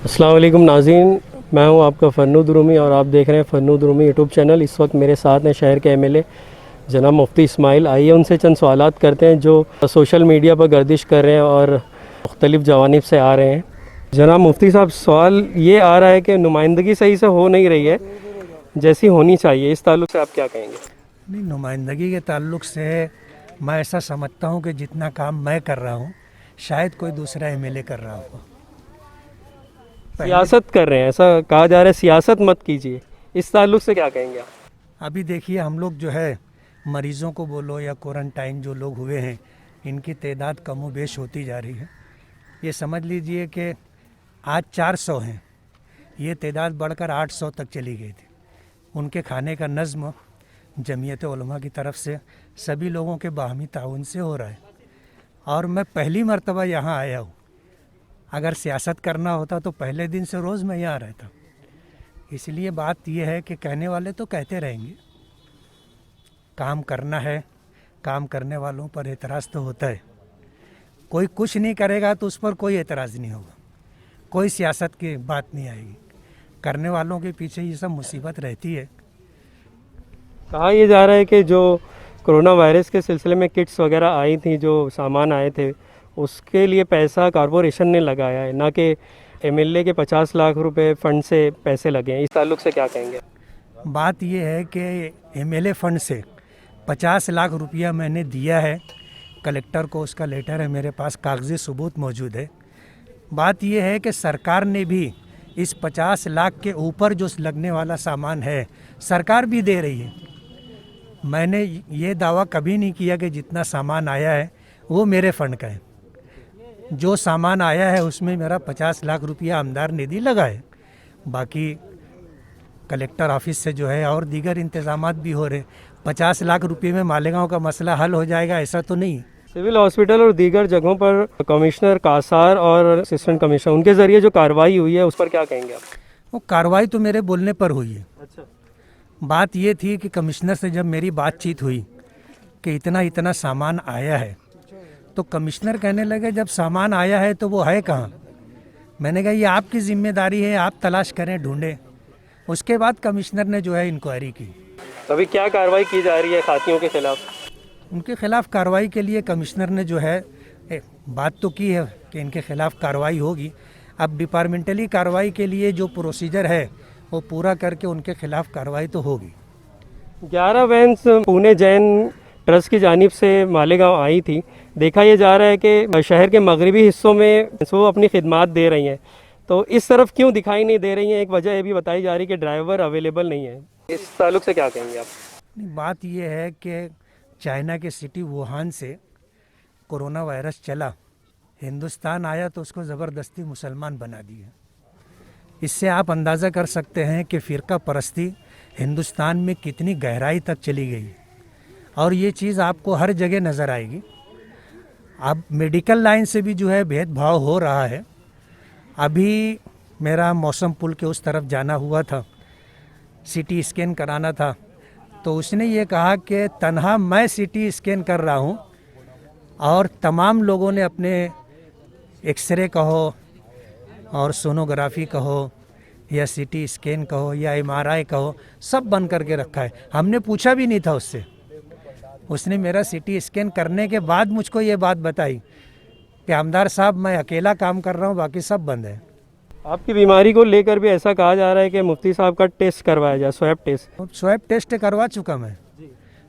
अस्सलाम वालेकुम नाज़रीन, मैं हूं आपका फ़न्नुद रूमी और आप देख रहे हैं फ़न्नुद रूमी यूट्यूब चैनल। इस वक्त मेरे साथ हैं शहर के एमएलए जनाब मुफ्ती इस्माइल। आइए उनसे चंद सवालात करते हैं जो सोशल मीडिया पर गर्दिश कर रहे हैं और मुख्तलिफ़ जवानिब से आ रहे हैं। जनाब मुफ्ती साहब, सवाल ये आ रहा है कि नुमाइंदगी सही से हो नहीं रही है जैसी होनी चाहिए, इस ताल्लुक़ से आप क्या कहेंगे? नहीं, नुमाइंदगी के ताल्लुक से मैं ऐसा समझता हूँ कि जितना काम मैं कर रहा हूँ शायद कोई दूसरा एमएलए कर रहा हो। सियासत कर रहे हैं, ऐसा कहा जा रहा है, सियासत मत कीजिए, इस ताल्लुक़ से क्या कहेंगे आप? अभी देखिए, हम लोग जो है मरीज़ों को बोलो या क्वारंटाइन जो लोग हुए हैं, इनकी तादाद कमो बेश होती जा रही है। ये समझ लीजिए कि आज 400 हैं, ये तादाद बढ़कर 800 तक चली गई थी। उनके खाने का नज़्म जमीयत उलमा की तरफ से सभी लोगों के बाहमी ताउन से हो रहा है और मैं पहली मर्तबा यहाँ आया हूँ। अगर सियासत करना होता तो पहले दिन से रोज़ मैं यहाँ रहता। इसलिए बात यह है कि कहने वाले तो कहते रहेंगे, काम करना है, काम करने वालों पर एतराज़ तो होता है। कोई कुछ नहीं करेगा तो उस पर कोई एतराज़ नहीं होगा, कोई सियासत की बात नहीं आएगी। करने वालों के पीछे ये सब मुसीबत रहती है। कहा यह जा रहा है कि जो कोरोना वायरस के सिलसिले में किट्स वगैरह आई थी, जो सामान आए थे, उसके लिए पैसा कॉरपोरेशन ने लगाया है, ना कि एमएलए के 50 लाख रुपए फ़ंड से पैसे लगे हैं। इस ताल्लुक़ से क्या कहेंगे? बात यह है कि एमएलए फ़ंड से 50 लाख रुपया मैंने दिया है, कलेक्टर को उसका लेटर है मेरे पास, कागज़ी सबूत मौजूद है। बात यह है कि सरकार ने भी इस 50 लाख के ऊपर जो लगने वाला सामान है सरकार भी दे रही है। मैंने ये दावा कभी नहीं किया कि जितना सामान आया है वो मेरे फ़ंड का है। जो सामान आया है उसमें मेरा 50 लाख रुपया आमदार निधि लगा है। बाकी कलेक्टर ऑफिस से जो है और दीगर इंतज़ामात भी हो रहे। 50 लाख रुपये में मालेगांव का मसला हल हो जाएगा ऐसा तो नहीं। सिविल हॉस्पिटल और दीगर जगहों पर कमिश्नर कासार और असिस्टेंट कमिश्नर, उनके ज़रिए जो कार्रवाई हुई है उस पर क्या कहेंगे आप? वो कार्रवाई तो मेरे बोलने पर हुई है। अच्छा। बात ये थी कि कमिश्नर से जब मेरी बातचीत हुई कि इतना इतना सामान आया है, तो कमिश्नर कहने लगे जब सामान आया है तो वो है कहाँ। मैंने कहा ये आपकी ज़िम्मेदारी है, आप तलाश करें, ढूंढें। उसके बाद कमिश्नर ने जो है इंक्वायरी की। तो अभी क्या कार्रवाई की जा रही है खातियों के खिलाफ? उनके खिलाफ कार्रवाई के लिए कमिश्नर ने जो है बात तो की है कि इनके खिलाफ कार्रवाई होगी। अब डिपार्टमेंटली कार्रवाई के लिए जो प्रोसीजर है वो पूरा करके उनके खिलाफ कार्रवाई तो होगी। 11 वैन्स पुणे जैन ट्रस्ट की जानिब से मालेगांव आई थी। देखा यह जा रहा है कि शहर के मगरबी हिस्सों में वो अपनी खिदमात दे रही हैं, तो इस तरफ क्यों दिखाई नहीं दे रही हैं? एक वजह ये भी बताई जा रही है कि ड्राइवर अवेलेबल नहीं है। इस ताल्लुक से क्या कहेंगे आप? बात यह है कि चाइना के सिटी वुहान से कोरोना वायरस चला, हिंदुस्तान आया तो उसको ज़बरदस्ती मुसलमान बना दिया। इससे आप अंदाज़ा कर सकते हैं कि फ़िरका परस्ती हिंदुस्तान में कितनी गहराई तक चली गई और ये चीज़ आपको हर जगह नज़र आएगी। अब मेडिकल लाइन से भी जो है भेदभाव हो रहा है। अभी मेरा मौसम पुल के उस तरफ जाना हुआ था, सीटी स्कैन कराना था, तो उसने ये कहा कि तन्हा मैं सीटी स्कैन कर रहा हूँ और तमाम लोगों ने अपने एक्सरे कहो और सोनोग्राफी कहो या सीटी स्कैन कहो या एमआरआई कहो, सब बंद करके रखा है। हमने पूछा भी नहीं था उससे। उसने मेरा सीटी स्कैन करने के बाद मुझको ये बात बताई कि आमदार साहब मैं अकेला काम कर रहा हूँ, बाकी सब बंद है। आपकी बीमारी को लेकर भी ऐसा कहा जा रहा है कि मुफ्ती साहब का टेस्ट करवाया जाए, स्वैब टेस्ट। स्वैब टेस्ट करवा चुका मैं।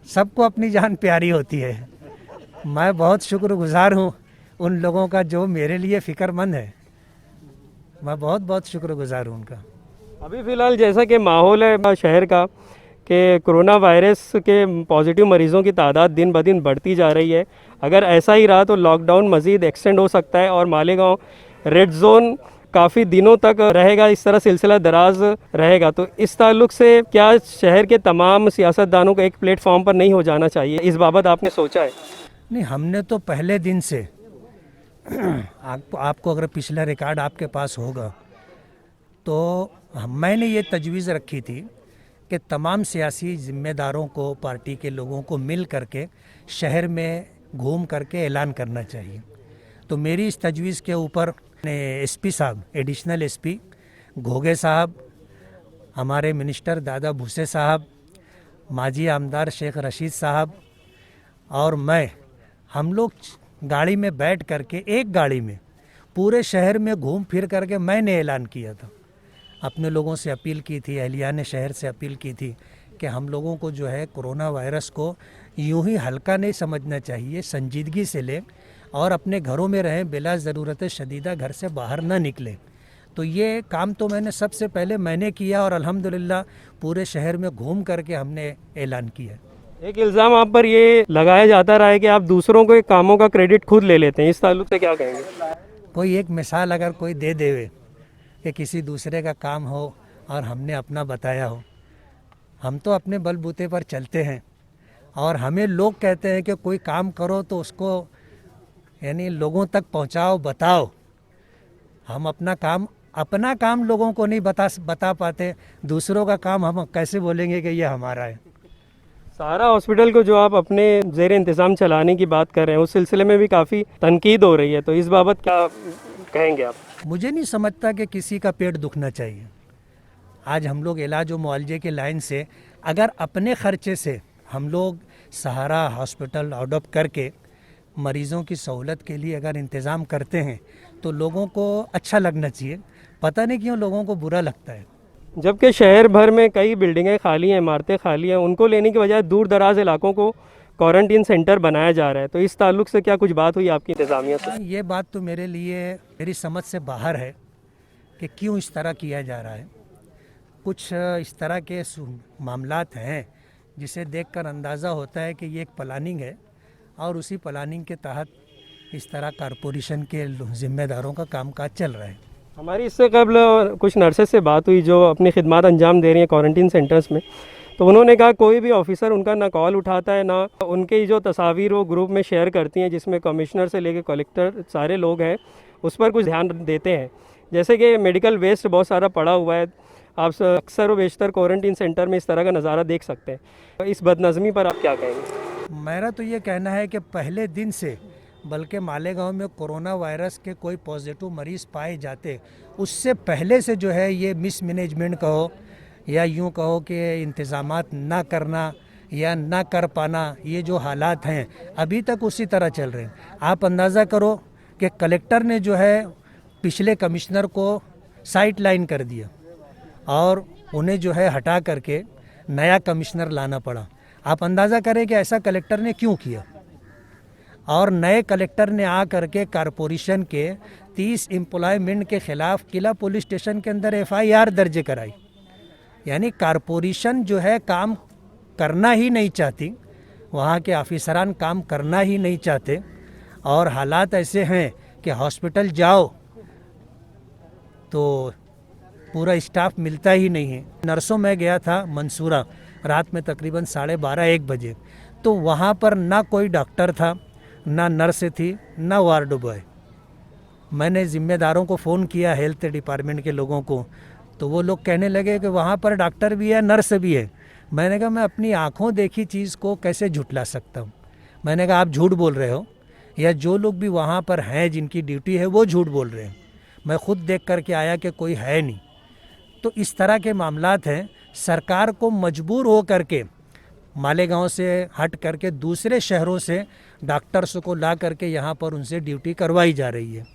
सबको अपनी जान प्यारी होती है। मैं बहुत शुक्रगुजार हूँ उन लोगों का जो मेरे लिए फ़िक्रमंद है। मैं बहुत बहुत शुक्रगुजार हूँ उनका। अभी फ़िलहाल जैसा कि माहौल है शहर का कि कोरोना वायरस के पॉजिटिव मरीज़ों की तादाद दिन ब दिन बढ़ती जा रही है, अगर ऐसा ही रहा तो लॉकडाउन मज़ीद एक्सटेंड हो सकता है और मालेगांव रेड जोन काफ़ी दिनों तक रहेगा, इस तरह सिलसिला दराज रहेगा। तो इस ताल्लुक से क्या शहर के तमाम सियासतदानों को एक प्लेटफॉर्म पर नहीं हो जाना चाहिए? इस बाबत आपने सोचा है? नहीं, हमने तो पहले दिन से आपको अगर पिछला रिकॉर्ड आपके पास होगा तो मैंने ये तजवीज़ रखी थी कि तमाम सियासी ज़िम्मेदारों को, पार्टी के लोगों को मिल करके शहर में घूम करके ऐलान करना चाहिए। तो मेरी इस तजवीज़ के ऊपर एसपी साहब, एडिशनल एसपी घोगे साहब, हमारे मिनिस्टर दादा भूसे साहब, माजी आमदार शेख रशीद साहब और मैं, हम लोग गाड़ी में बैठ करके, एक गाड़ी में पूरे शहर में घूम फिर करके मैंने ऐलान किया था। अपने लोगों से अपील की थी, अहलियाने शहर से अपील की थी कि हम लोगों को जो है कोरोना वायरस को यूं ही हल्का नहीं समझना चाहिए, संजीदगी से लें और अपने घरों में रहें, बिला ज़रूरत शदीदा घर से बाहर ना निकलें। तो ये काम तो मैंने सबसे पहले मैंने किया और अल्हम्दुलिल्लाह पूरे शहर में घूम करके हमने ऐलान किया। एक इल्ज़ाम आप पर ये लगाया जाता रहा है कि आप दूसरों के कामों का क्रेडिट खुद ले लेते हैं, इस ताल्लुक से क्या कहेंगे? कोई एक मिसाल अगर कोई दे देवे कि किसी दूसरे का काम हो और हमने अपना बताया हो, हम तो अपने बलबूते पर चलते हैं और हमें लोग कहते हैं कि कोई काम करो तो उसको यानी लोगों तक पहुंचाओ, बताओ। हम अपना काम लोगों को नहीं बता पाते, दूसरों का काम हम कैसे बोलेंगे कि ये हमारा है। सहारा हॉस्पिटल को जो आप अपने ज़ेर इंतज़ाम चलाने की बात कर रहे हैं, उस सिलसिले में भी काफ़ी तनकीद हो रही है, तो इस बाबत क्या कहेंगे आप? मुझे नहीं समझता कि किसी का पेट दुखना चाहिए। आज हम लोग इलाज और मुआवजे के लाइन से अगर अपने ख़र्चे से हम लोग सहारा हॉस्पिटल अडॉप्ट करके मरीज़ों की सहूलत के लिए अगर इंतज़ाम करते हैं तो लोगों को अच्छा लगना चाहिए। पता नहीं क्यों लोगों को बुरा लगता है। जबकि शहर भर में कई बिल्डिंगें खाली हैं, इमारतें खाली हैं, उनको लेने की बजाय दूर दराज इलाकों को क्वारंटीन सेंटर बनाया जा रहा है, तो इस ताल्लुक से क्या कुछ बात हुई आपकी इंतज़ामिया से? ये बात तो मेरे लिए मेरी समझ से बाहर है कि क्यों इस तरह किया जा रहा है। कुछ इस तरह के मामलात हैं जिसे देखकर अंदाज़ा होता है कि ये एक प्लानिंग है और उसी प्लानिंग के तहत इस तरह कारपोरेशन के ज़िम्मेदारों का कामकाज चल रहा है। हमारी इससे कबल कुछ नर्सेस से बात हुई जो अपनी खिदमत अंजाम दे रही हैं क्वारंटीन सेंटर्स में, तो उन्होंने कहा कोई भी ऑफिसर उनका ना कॉल उठाता है, ना उनकी जो तस्वीर वो ग्रुप में शेयर करती हैं जिसमें कमिश्नर से लेकर कलेक्टर सारे लोग हैं, उस पर कुछ ध्यान देते हैं। जैसे कि मेडिकल वेस्ट बहुत सारा पड़ा हुआ है, आप अक्सर व बेशतर क्वारंटीन सेंटर में इस तरह का नज़ारा देख सकते हैं। तो इस बदनज़मी पर आप क्या कहेंगे? मेरा तो ये कहना है कि पहले दिन से बल्कि मालेगांव में कोरोना वायरस के कोई पॉजिटिव मरीज़ पाए जाते, उससे पहले से जो है ये मिसमैनेजमेंट कहो या यूँ कहो कि इंतज़ामात ना करना या ना कर पाना, ये जो हालात हैं अभी तक उसी तरह चल रहे हैं। आप अंदाज़ा करो कि कलेक्टर ने जो है पिछले कमिश्नर को साइड लाइन कर दिया और उन्हें जो है हटा करके नया कमिश्नर लाना पड़ा। आप अंदाज़ा करें कि ऐसा कलेक्टर ने क्यों किया। और नए कलेक्टर ने आ करके कारपोरेशन के 30 एम्प्लॉयमेंट के ख़िलाफ़ किला पुलिस स्टेशन के अंदर FIR दर्ज कराई। यानी कारपोरेशन जो है काम करना ही नहीं चाहती, वहाँ के ऑफिसरान काम करना ही नहीं चाहते और हालात ऐसे हैं कि हॉस्पिटल जाओ तो पूरा स्टाफ मिलता ही नहीं है। नर्सों में गया था मंसूरा रात में तकरीबन 12:30-1 बजे, तो वहाँ पर ना कोई डॉक्टर था, ना नर्स थी, ना वार्ड बॉय। मैंने ज़िम्मेदारों को फ़ोन किया हेल्थ डिपार्टमेंट के लोगों को, तो वो लोग कहने लगे कि वहाँ पर डॉक्टर भी है, नर्स भी है। मैंने कहा मैं अपनी आँखों देखी चीज़ को कैसे झुठला सकता हूँ। मैंने कहा आप झूठ बोल रहे हो या जो लोग भी वहाँ पर हैं जिनकी ड्यूटी है वो झूठ बोल रहे हैं। मैं खुद देख करके आया कि कोई है नहीं। तो इस तरह के मामलात हैं। सरकार को मजबूर हो करके मालेगांव से हट करके दूसरे शहरों से डॉक्टर्स को ला करके यहाँ पर उनसे ड्यूटी करवाई जा रही है।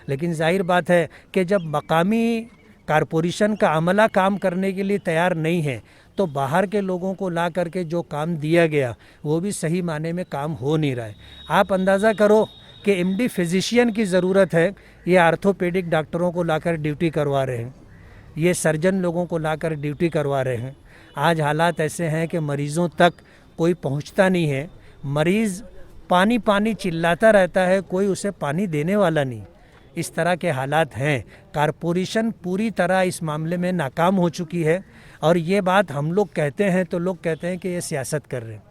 लेकिन जाहिर बात है कि जब मकामी कारपोरेशन का अमला काम करने के लिए तैयार नहीं है तो बाहर के लोगों को ला करके जो काम दिया गया वो भी सही माने में काम हो नहीं रहा है। आप अंदाज़ा करो कि MD फिजिशियन की ज़रूरत है, ये आर्थोपेडिक डॉक्टरों को लाकर ड्यूटी करवा रहे हैं, ये सर्जन लोगों को लाकर ड्यूटी करवा रहे हैं। आज हालात ऐसे हैं कि मरीज़ों तक कोई पहुंचता नहीं है। मरीज़ पानी पानी चिल्लाता रहता है, कोई उसे पानी देने वाला नहीं। इस तरह के हालात हैं। कारपोरेशन पूरी तरह इस मामले में नाकाम हो चुकी है और ये बात हम लोग कहते हैं तो लोग कहते हैं कि ये सियासत कर रहे हैं।